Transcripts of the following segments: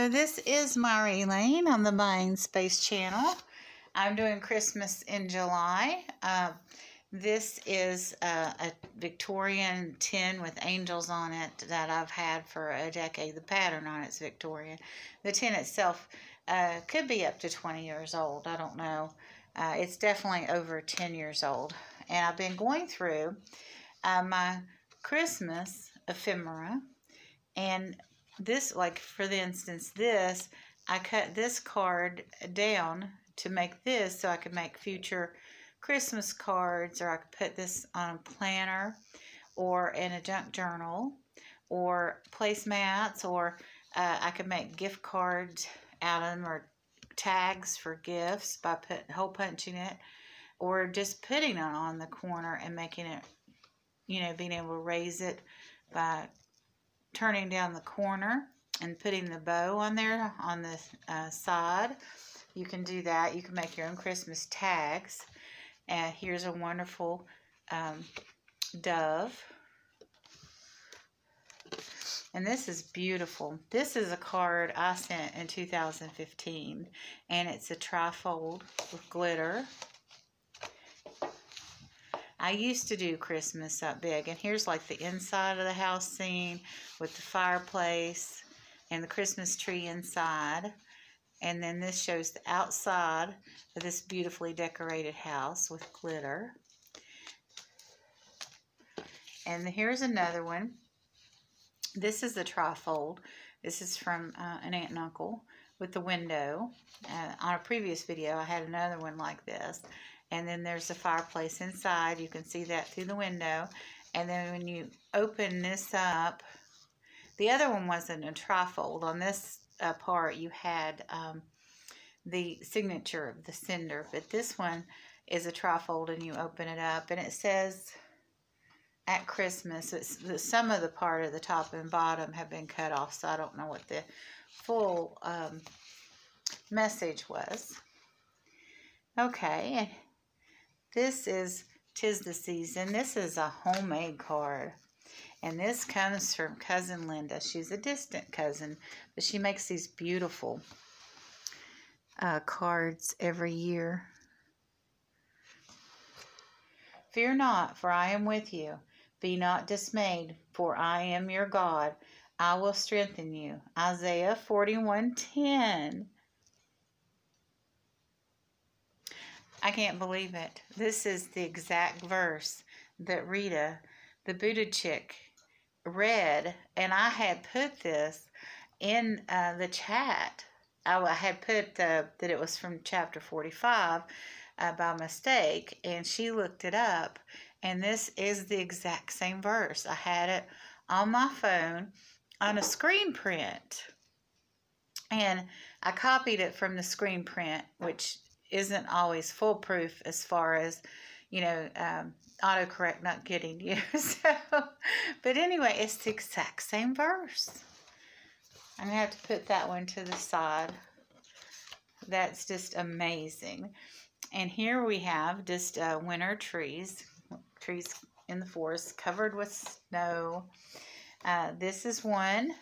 Hello, this is Mari Lane on the Buying Space channel. I'm doing Christmas in July. This is a Victorian tin with angels on it that I've had for a decade. The pattern on it's Victorian. The tin itself could be up to 20 years old. I don't know. It's definitely over 10 years old. And I've been going through my Christmas ephemera. And this, like for instance, this, I cut this card down to make this so I could make future Christmas cards, or I could put this on a planner or in a junk journal or placemats, or I could make gift cards out of them, or tags for gifts by hole punching it, or just putting it on the corner and making it, you know, being able to raise it by turning down the corner and putting the bow on there on the side. You can do that. You can make your own Christmas tags. And here's a wonderful dove. And this is beautiful. This is a card I sent in 2015, and it's a trifold with glitter. I used to do Christmas up big, and here's like the inside of the house scene with the fireplace and the Christmas tree inside. And then this shows the outside of this beautifully decorated house with glitter. And here's another one. This is the trifold. This is from an aunt and uncle with the window. On a previous video, I had another one like this. And then there's the fireplace inside. You can see that through the window. And then when you open this up, the other one wasn't a trifold. On this part, you had the signature of the sender. But this one is a trifold, and you open it up. And it says, at Christmas, some of the part of the top and bottom have been cut off, so I don't know what the full message was. Okay. This is 'Tis the Season. This is a homemade card. And this comes from Cousin Linda. She's a distant cousin, but she makes these beautiful cards every year. Fear not, for I am with you. Be not dismayed, for I am your God. I will strengthen you. Isaiah 41:10. I can't believe it. This is the exact verse that Rita, the booted chick, read, and I had put this in the chat. I had put that it was from chapter 45 by mistake, and she looked it up, and this is the exact same verse. I had it on my phone on a screen print, and I copied it from the screen print, which isn't always foolproof as far as, you know, autocorrect not getting you. So, but anyway, it's the exact same verse. I'm going to have to put that one to the side. That's just amazing. And here we have just winter trees in the forest covered with snow. This is one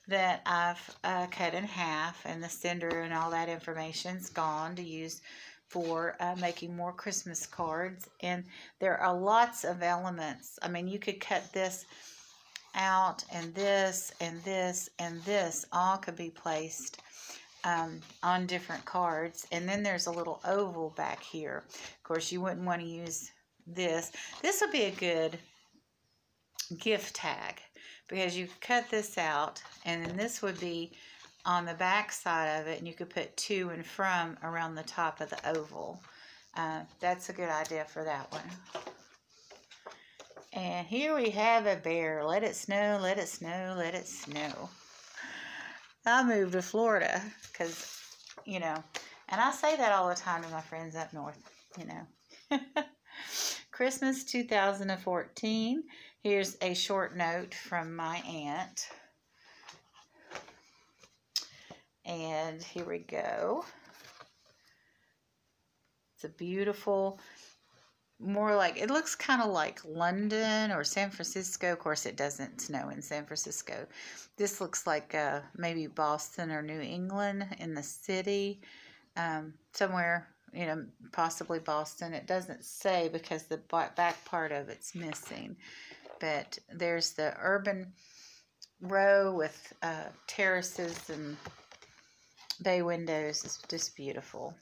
that I've cut in half, and the sender and all that information's gone to use for making more Christmas cards. And there are lots of elements. I mean, you could cut this out, and this and this and this all could be placed on different cards. And then there's a little oval back here. Of course, you wouldn't want to use this. This would be a good gift tag, because you cut this out, and then this would be on the back side of it, and you could put to and from around the top of the oval. That's a good idea for that one. And here we have a bear. Let it snow, let it snow, let it snow. I moved to Florida because, you know, and I say that all the time to my friends up north, you know. Christmas 2014. Here's a short note from my aunt. And here we go. It's a beautiful more like, it looks kind of like London or San Francisco. Of course, it doesn't snow in San Francisco. This looks like maybe Boston or New England in the city, somewhere, you know, possibly Boston. It doesn't say because the back part of it's missing. But there's the urban row with terraces and bay windows. It's just beautiful.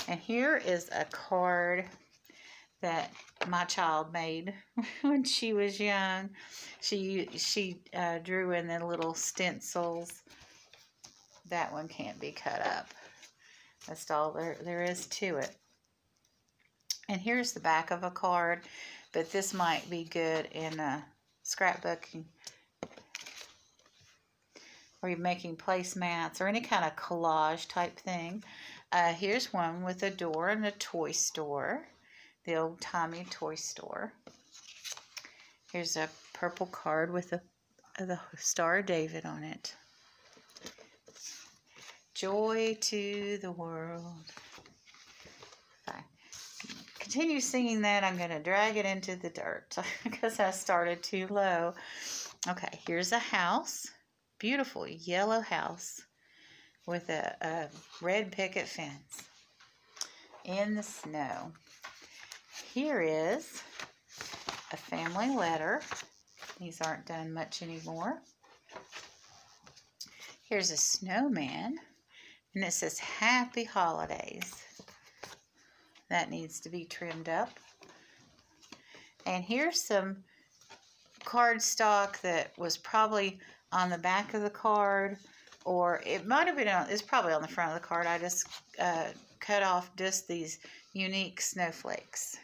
And here is a card that my child made when she was young. She drew in the little stencils. That one can't be cut up. That's all there is to it. And here's the back of a card, but this might be good in scrapbooking, or you're making placemats or any kind of collage type thing. Here's one with a door in a toy store, the old-timey toy store. Here's a purple card with the Star of David on it. Joy to the world. If I continue singing that, I'm going to drag it into the dirt because I started too low. Okay, here's a house. Beautiful yellow house with a red picket fence in the snow. Here is a family letter. These aren't done much anymore. Here's a snowman, and it says Happy Holidays. That needs to be trimmed up. And here's some cardstock that was probably on the back of the card, or it might have been it's probably on the front of the card. I just cut off just these unique snowflakes.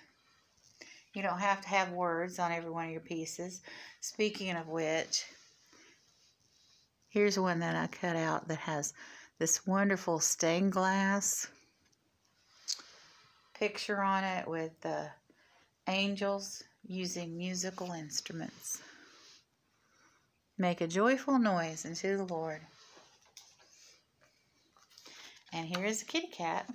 You don't have to have words on every one of your pieces. Speaking of which, here's one that I cut out that has this wonderful stained glass picture on it with angels using musical instruments. Make a joyful noise unto the Lord. And here is a kitty cat.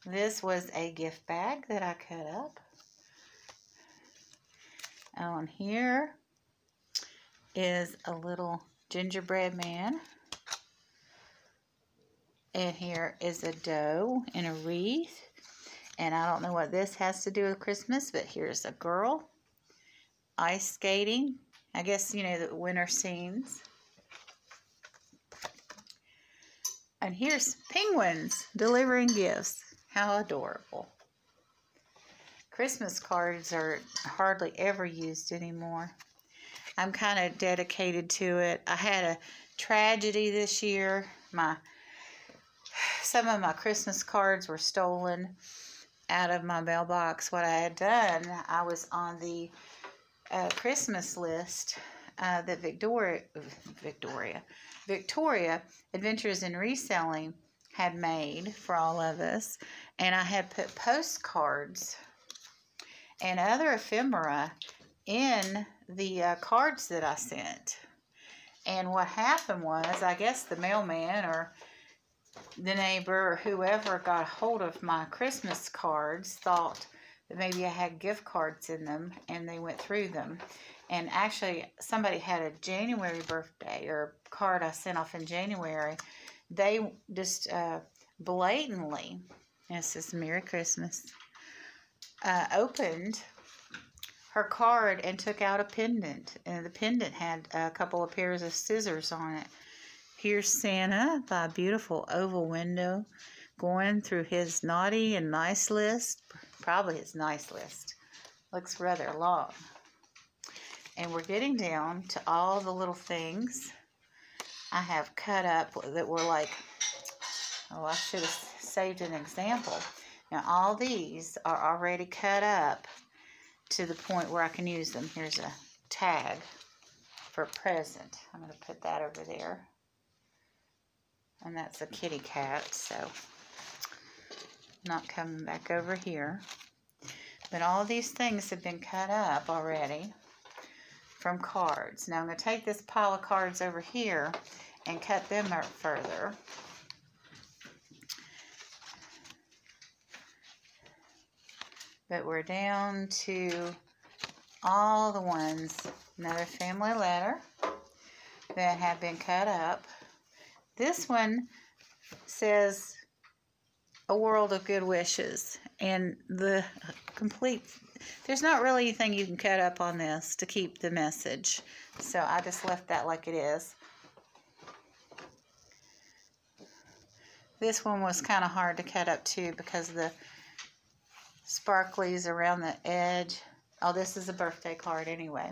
This was a gift bag that I cut up. On here is a little gingerbread man. And here is a doe in a wreath. And I don't know what this has to do with Christmas, but here's a girl ice skating. I guess, you know, the winter scenes. And here's penguins delivering gifts. How adorable. Christmas cards are hardly ever used anymore. I'm kind of dedicated to it. I had a tragedy this year. Some of my Christmas cards were stolen out of my mailbox. What I had done, I was on the Christmas list that Victoria Adventures in Reselling had made for all of us, and I had put postcards and other ephemera in the cards that I sent. And what happened was, I guess the mailman or the neighbor or whoever got a hold of my Christmas cards thought that maybe I had gift cards in them, and they went through them. And actually, somebody had a January birthday or card I sent off in January. They just blatantly, and it says Merry Christmas, opened her card and took out a pendant. And the pendant had a couple of pairs of scissors on it. Here's Santa by a beautiful oval window going through his naughty and nice list. Probably his nice list. Looks rather long. And we're getting down to all the little things I have cut up that were like, oh, I should have saved an example. Now, all these are already cut up to the point where I can use them. Here's a tag for a present. I'm going to put that over there. And that's a kitty cat, so not coming back over here. But all these things have been cut up already from cards. Now I'm going to take this pile of cards over here and cut them up further. But we're down to all the ones. Another family letter that have been cut up. This one says a world of good wishes, and the complete, there's not really anything you can cut up on this to keep the message, so I just left that like it is. This one was kind of hard to cut up too because of the sparklies around the edge. Oh, this is a birthday card anyway.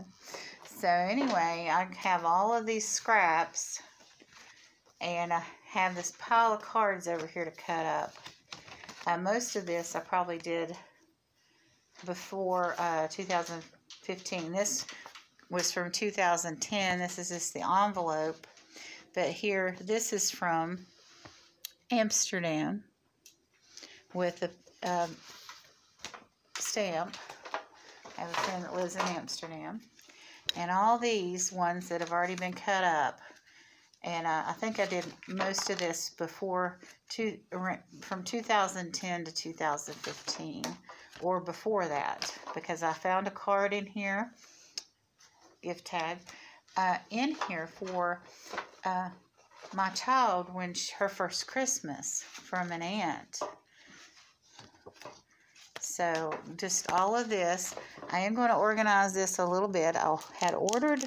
So anyway, I have all of these scraps, and I have this pile of cards over here to cut up. Most of this I probably did before 2015. This was from 2010. This is just the envelope. But here, this is from Amsterdam with a stamp. I have a friend that lives in Amsterdam. And all these ones that have already been cut up. And I think I did most of this before, from 2010 to 2015, or before that, because I found a card in here, gift tag, in here for my child when her first Christmas from an aunt. So just all of this. I am going to organize this a little bit. I had ordered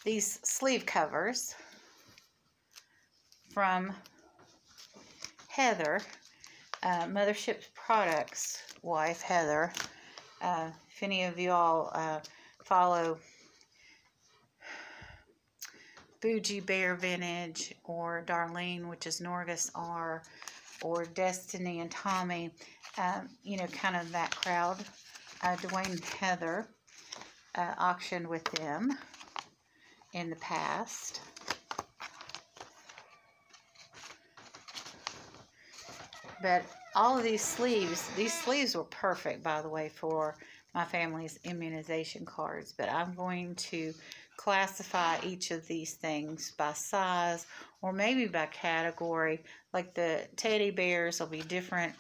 these sleeve covers from Heather, Mothership Products wife, Heather. If any of you all follow Bougie Bear Vintage, or Darlene, which is Norgus R, or Destiny and Tommy, you know, kind of that crowd. Dwayne and Heather auctioned with them in the past. But all of these sleeves were perfect, by the way, for my family's immunization cards. But I'm going to classify each of these things by size, or maybe by category. Like the teddy bears will be different,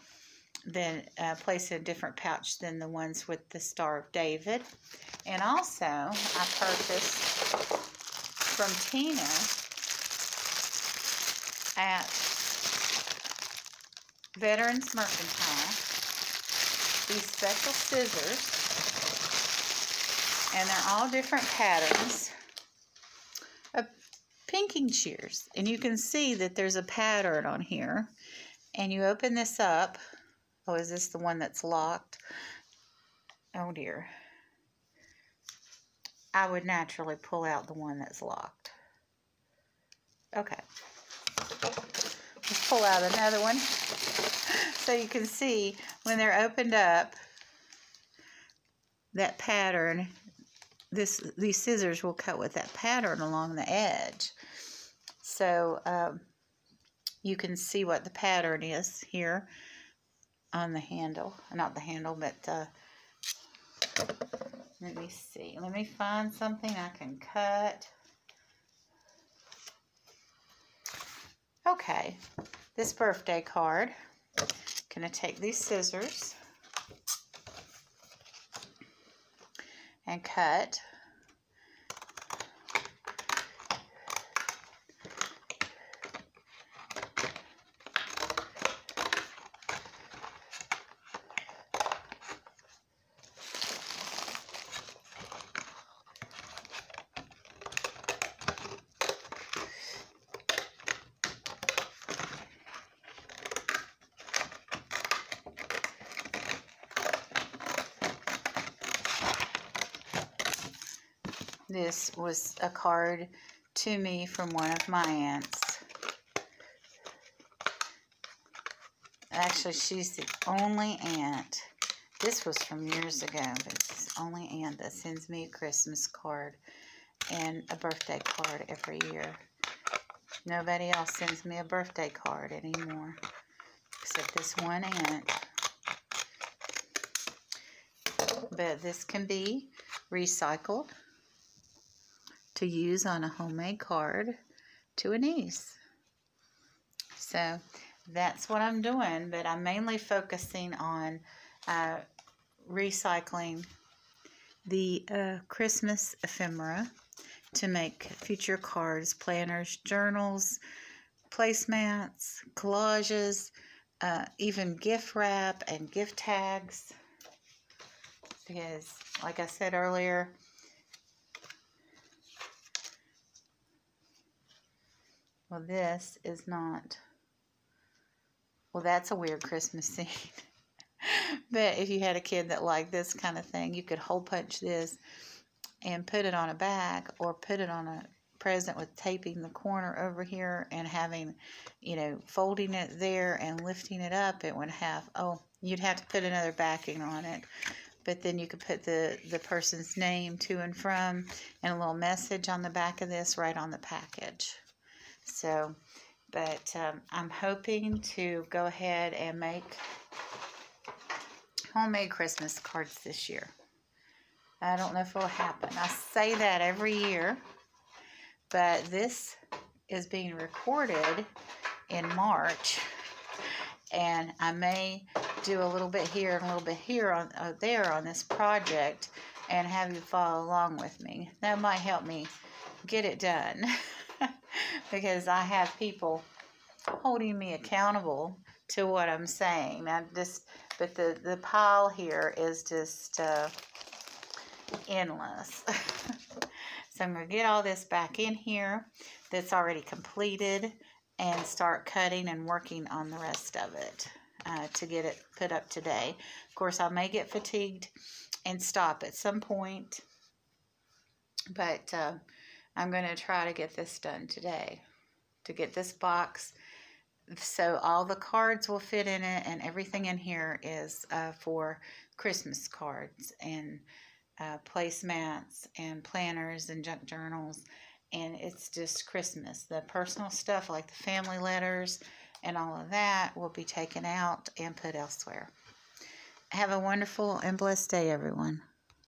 than placed in a different pouch than the ones with the Star of David. And also, I purchased from Tina at Veterans Mercantile these special scissors, and they're all different patterns of pinking shears. And you can see that there's a pattern on here, and you open this up. Oh, is this the one that's locked? Oh dear. I would naturally pull out the one that's locked. Okay. Let's pull out another one. So you can see when they're opened up, that pattern, these scissors will cut with that pattern along the edge. So you can see what the pattern is here on the handle. Not the handle, but let me see. Let me find something I can cut. Okay, this birthday card. Gonna take these scissors and cut. This was a card to me from one of my aunts. Actually, she's the only aunt. This was from years ago, but it's the only aunt that sends me a Christmas card and a birthday card every year. Nobody else sends me a birthday card anymore, except this one aunt. But this can be recycled to use on a homemade card to a niece. So that's what I'm doing, but I'm mainly focusing on recycling the Christmas ephemera to make future cards, planners, journals, placemats, collages, even gift wrap and gift tags. Because, like I said earlier, well, this is not, well, that's a weird Christmas scene. But if you had a kid that liked this kind of thing, you could hole punch this and put it on a bag, or put it on a present with taping the corner over here and having, you know, folding it there and lifting it up. It would have, oh, you'd have to put another backing on it. But then you could put the person's name to and from and a little message on the back of this right on the package. So, but I'm hoping to go ahead and make homemade Christmas cards this year. I don't know if it'll happen. I say that every year, but this is being recorded in March, and I may do a little bit here and a little bit here on there on this project and have you follow along with me. That might help me get it done because I have people holding me accountable to what I'm saying. But the pile here is just endless. So I'm going to get all this back in here that's already completed and start cutting and working on the rest of it to get it put up today. Of course, I may get fatigued and stop at some point, but I'm going to try to get this done today, to get this box so all the cards will fit in it, and everything in here is for Christmas cards and placemats and planners and junk journals, and it's just Christmas. The personal stuff like the family letters and all of that will be taken out and put elsewhere. Have a wonderful and blessed day, everyone.